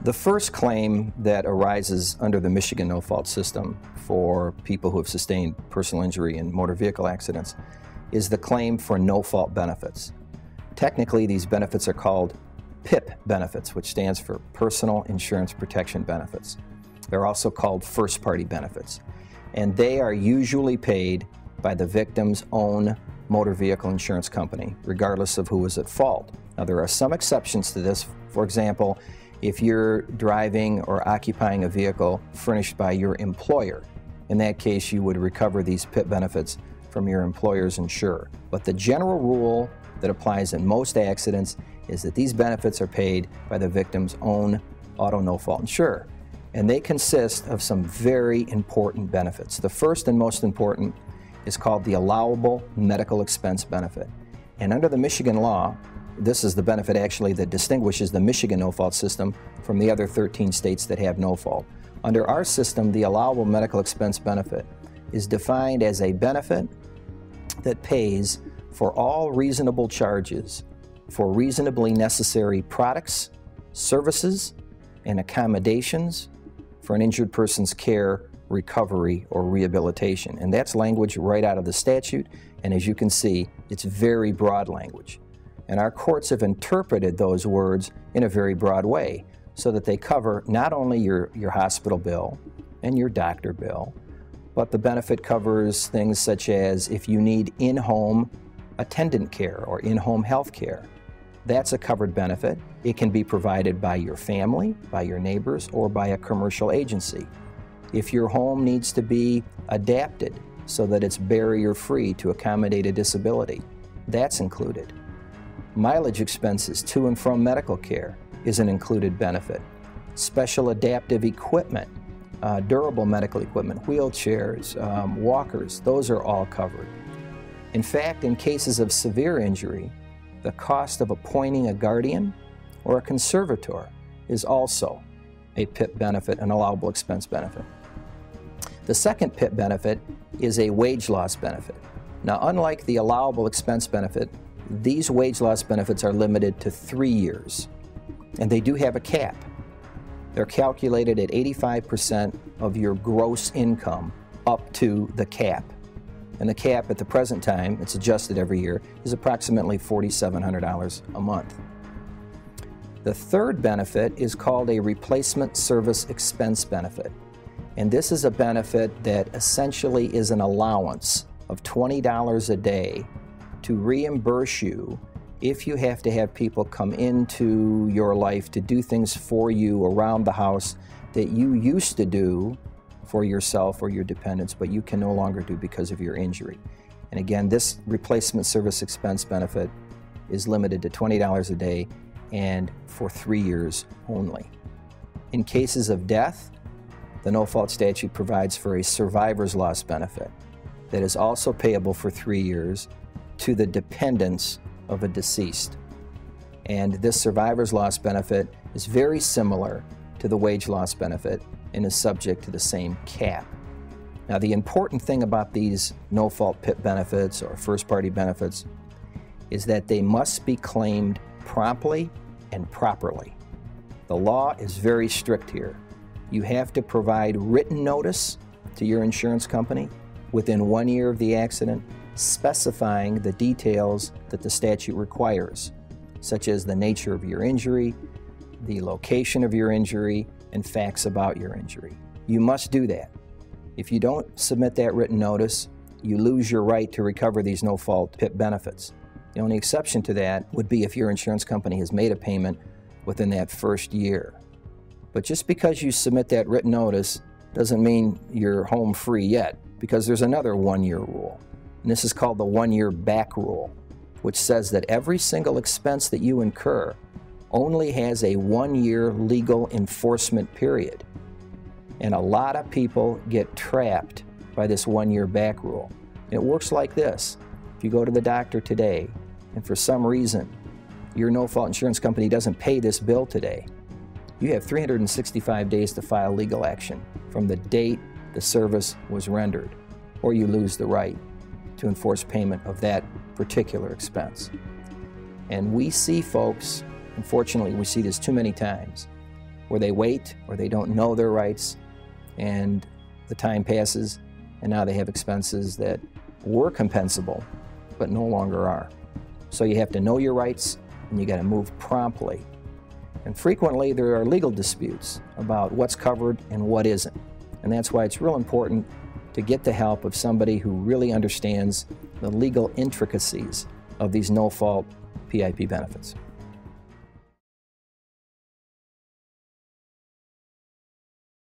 The first claim that arises under the Michigan no-fault system for people who have sustained personal injury in motor vehicle accidents is the claim for no-fault benefits. Technically, these benefits are called PIP benefits, which stands for Personal Insurance Protection Benefits. They're also called first-party benefits, and they are usually paid by the victim's own motor vehicle insurance company, regardless of who is at fault. Now, there are some exceptions to this. For example, if you're driving or occupying a vehicle furnished by your employer, in that case, you would recover these PIP benefits from your employer's insurer. But the general rule that applies in most accidents is that these benefits are paid by the victim's own auto no-fault insurer. And they consist of some very important benefits. The first and most important is called the allowable medical expense benefit. And under the Michigan law, this is the benefit actually that distinguishes the Michigan no-fault system from the other 13 states that have no-fault. Under our system, the allowable medical expense benefit is defined as a benefit that pays for all reasonable charges for reasonably necessary products, services, and accommodations for an injured person's care, recovery, or rehabilitation. And that's language right out of the statute, and as you can see, it's very broad language. And our courts have interpreted those words in a very broad way so that they cover not only your hospital bill and your doctor bill, but the benefit covers things such as if you need in-home attendant care or in-home health care. That's a covered benefit. It can be provided by your family, by your neighbors, or by a commercial agency. If your home needs to be adapted so that it's barrier-free to accommodate a disability, that's included. Mileage expenses to and from medical care is an included benefit. Special adaptive equipment, durable medical equipment, wheelchairs, walkers, those are all covered. In fact, in cases of severe injury, the cost of appointing a guardian or a conservator is also a PIP benefit, an allowable expense benefit. The second PIP benefit is a wage loss benefit. Now, unlike the allowable expense benefit, these wage loss benefits are limited to 3 years, and they do have a cap. They're calculated at 85% of your gross income up to the cap. And the cap at the present time, it's adjusted every year, is approximately $4,700 a month. The third benefit is called a replacement service expense benefit. And this is a benefit that essentially is an allowance of $20 a day to reimburse you if you have to have people come into your life to do things for you around the house that you used to do for yourself or your dependents, but you can no longer do because of your injury. And again, this replacement service expense benefit is limited to $20 a day and for 3 years only. In cases of death, the no-fault statute provides for a survivor's loss benefit that is also payable for 3 years to the dependents of a deceased. And this survivor's loss benefit is very similar to the wage loss benefit and is subject to the same cap. Now, the important thing about these no-fault PIP benefits or first-party benefits is that they must be claimed promptly and properly. The law is very strict here. You have to provide written notice to your insurance company within 1 year of the accident, specifying the details that the statute requires, such as the nature of your injury, the location of your injury, and facts about your injury. You must do that. If you don't submit that written notice, you lose your right to recover these no-fault PIP benefits. The only exception to that would be if your insurance company has made a payment within that first year. But just because you submit that written notice doesn't mean you're home free yet, because there's another 1-year rule. And this is called the 1-year back rule, which says that every single expense that you incur only has a 1-year legal enforcement period. And a lot of people get trapped by this 1-year back rule. And it works like this. If you go to the doctor today, and for some reason your no-fault insurance company doesn't pay this bill today, you have 365 days to file legal action from the date the service was rendered, or you lose the right to enforce payment of that particular expense. And we see folks, unfortunately we see this too many times, where they wait or they don't know their rights, and the time passes and now they have expenses that were compensable but no longer are. So you have to know your rights and you got to move promptly. And frequently there are legal disputes about what's covered and what isn't. And that's why it's real important to get the help of somebody who really understands the legal intricacies of these no-fault PIP benefits.